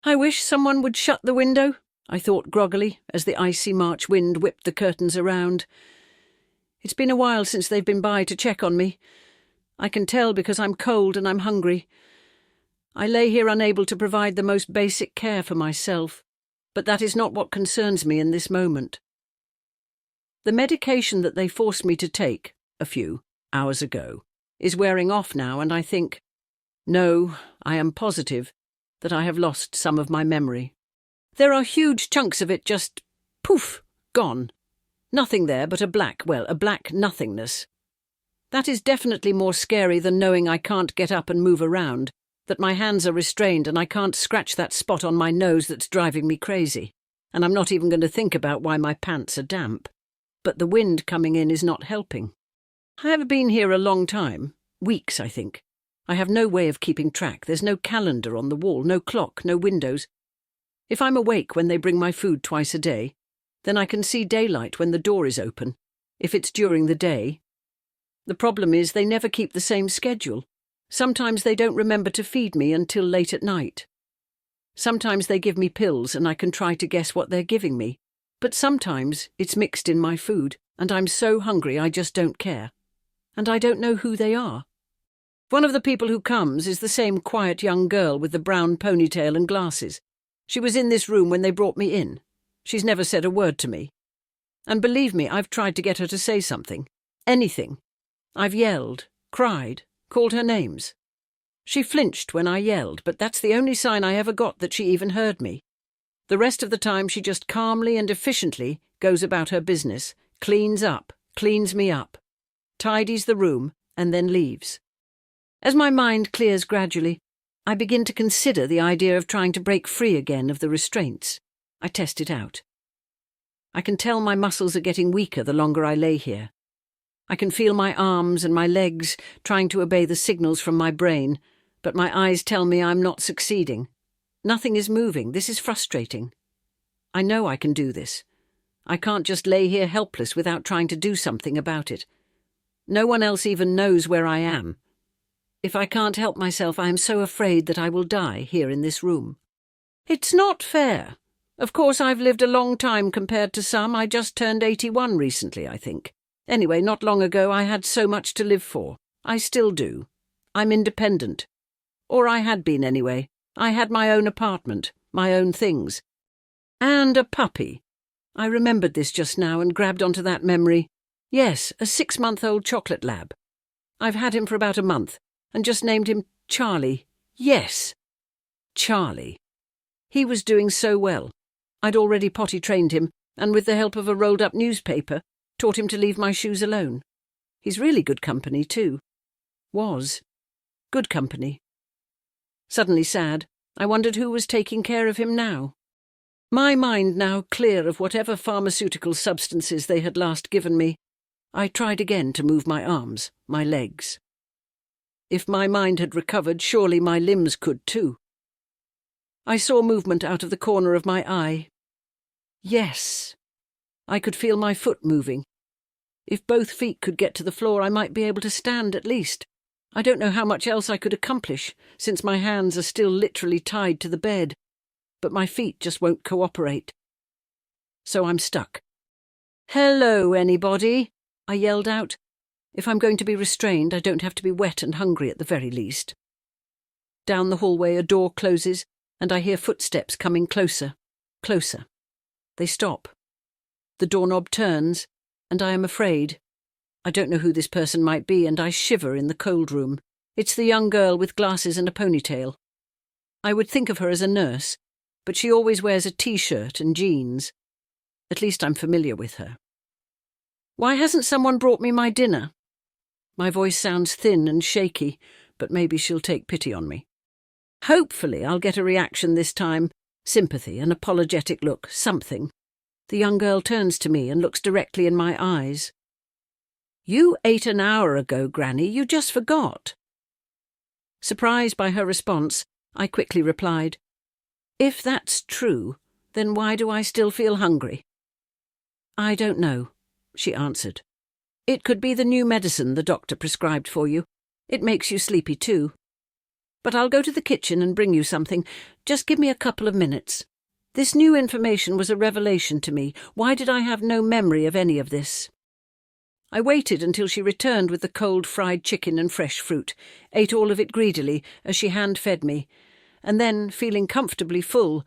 I wish someone would shut the window, I thought groggily, as the icy March wind whipped the curtains around. It's been a while since they've been by to check on me. I can tell because I'm cold and I'm hungry. I lay here unable to provide the most basic care for myself, but that is not what concerns me in this moment. The medication that they forced me to take, a few hours ago, is wearing off now, and I think, no, I am positive, that I have lost some of my memory. There are huge chunks of it just, poof, gone. Nothing there but a black nothingness. That is definitely more scary than knowing I can't get up and move around, that my hands are restrained and I can't scratch that spot on my nose that's driving me crazy. And I'm not even going to think about why my pants are damp. But the wind coming in is not helping. I have been here a long time, weeks, I think. I have no way of keeping track. There's no calendar on the wall, no clock, no windows. If I'm awake when they bring my food twice a day, then I can see daylight when the door is open, if it's during the day. The problem is they never keep the same schedule. Sometimes they don't remember to feed me until late at night. Sometimes they give me pills and I can try to guess what they're giving me. But sometimes it's mixed in my food, and I'm so hungry I just don't care. And I don't know who they are. One of the people who comes is the same quiet young girl with the brown ponytail and glasses. She was in this room when they brought me in. She's never said a word to me. And believe me, I've tried to get her to say something. Anything. I've yelled, cried, called her names. She flinched when I yelled, but that's the only sign I ever got that she even heard me. The rest of the time she just calmly and efficiently goes about her business, cleans up, cleans me up, tidies the room, and then leaves. As my mind clears gradually, I begin to consider the idea of trying to break free again of the restraints. I test it out. I can tell my muscles are getting weaker the longer I lay here. I can feel my arms and my legs trying to obey the signals from my brain, but my eyes tell me I'm not succeeding. Nothing is moving. This is frustrating. I know I can do this. I can't just lay here helpless without trying to do something about it. No one else even knows where I am. If I can't help myself, I am so afraid that I will die here in this room. It's not fair. Of course, I've lived a long time compared to some. I just turned 81 recently, I think. Anyway, not long ago I had so much to live for. I still do. I'm independent. Or I had been anyway. I had my own apartment, my own things. And a puppy. I remembered this just now and grabbed onto that memory. Yes, a 6-month-old chocolate lab. I've had him for about a month, and just named him Charlie. Yes, Charlie. He was doing so well. I'd already potty-trained him, and with the help of a rolled-up newspaper, taught him to leave my shoes alone. He's really good company, too. Was. Good company. Suddenly sad, I wondered who was taking care of him now. My mind now clear of whatever pharmaceutical substances they had last given me, I tried again to move my arms, my legs. If my mind had recovered, surely my limbs could too. I saw movement out of the corner of my eye. Yes. I could feel my foot moving. If both feet could get to the floor, I might be able to stand at least. I don't know how much else I could accomplish, since my hands are still literally tied to the bed, but my feet just won't cooperate. So I'm stuck. "Hello, anybody," I yelled out. If I'm going to be restrained, I don't have to be wet and hungry at the very least. Down the hallway a door closes, and I hear footsteps coming closer, closer. They stop. The doorknob turns, and I am afraid. I don't know who this person might be, and I shiver in the cold room. It's the young girl with glasses and a ponytail. I would think of her as a nurse, but she always wears a t-shirt and jeans. At least I'm familiar with her. "Why hasn't someone brought me my dinner?" My voice sounds thin and shaky, but maybe she'll take pity on me. Hopefully I'll get a reaction this time, sympathy, an apologetic look, something. The young girl turns to me and looks directly in my eyes. "You ate an hour ago, Granny. You just forgot." Surprised by her response, I quickly replied, "If that's true, then why do I still feel hungry?" "I don't know," she answered. "It could be the new medicine the doctor prescribed for you. It makes you sleepy too. but I'll go to the kitchen and bring you something. Just give me a couple of minutes. This new information was a revelation to me. Why did I have no memory of any of this? I waited until she returned with the cold fried chicken and fresh fruit, ate all of it greedily as she hand-fed me, and then, feeling comfortably full,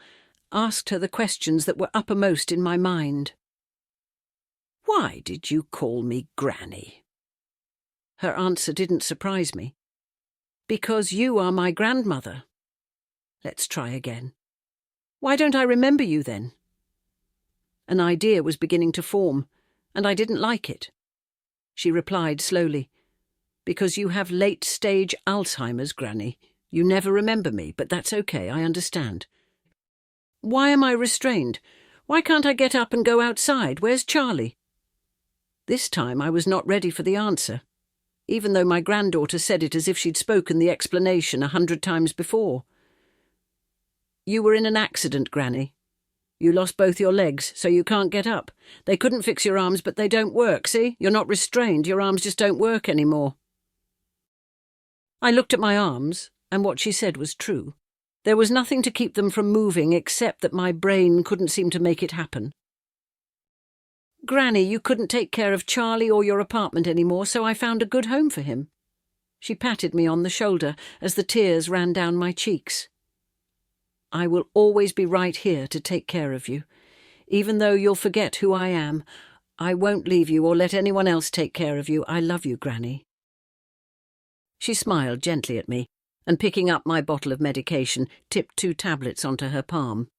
asked her the questions that were uppermost in my mind. "Why did you call me Granny?" Her answer didn't surprise me. "Because you are my grandmother." Let's try again. "Why don't I remember you then?" An idea was beginning to form, and I didn't like it. She replied slowly, "Because you have late-stage Alzheimer's, Granny. You never remember me, but that's okay, I understand." "Why am I restrained? Why can't I get up and go outside? Where's Charlie?" This time I was not ready for the answer, even though my granddaughter said it as if she'd spoken the explanation 100 times before. "You were in an accident, Granny. You lost both your legs, so you can't get up. They couldn't fix your arms, but they don't work, see? You're not restrained, your arms just don't work anymore." I looked at my arms, and what she said was true. There was nothing to keep them from moving except that my brain couldn't seem to make it happen. "Granny, you couldn't take care of Charlie or your apartment anymore, so I found a good home for him." She patted me on the shoulder as the tears ran down my cheeks. "I will always be right here to take care of you. Even though you'll forget who I am, I won't leave you or let anyone else take care of you. I love you, Granny." She smiled gently at me, and picking up my bottle of medication, tipped 2 tablets onto her palm.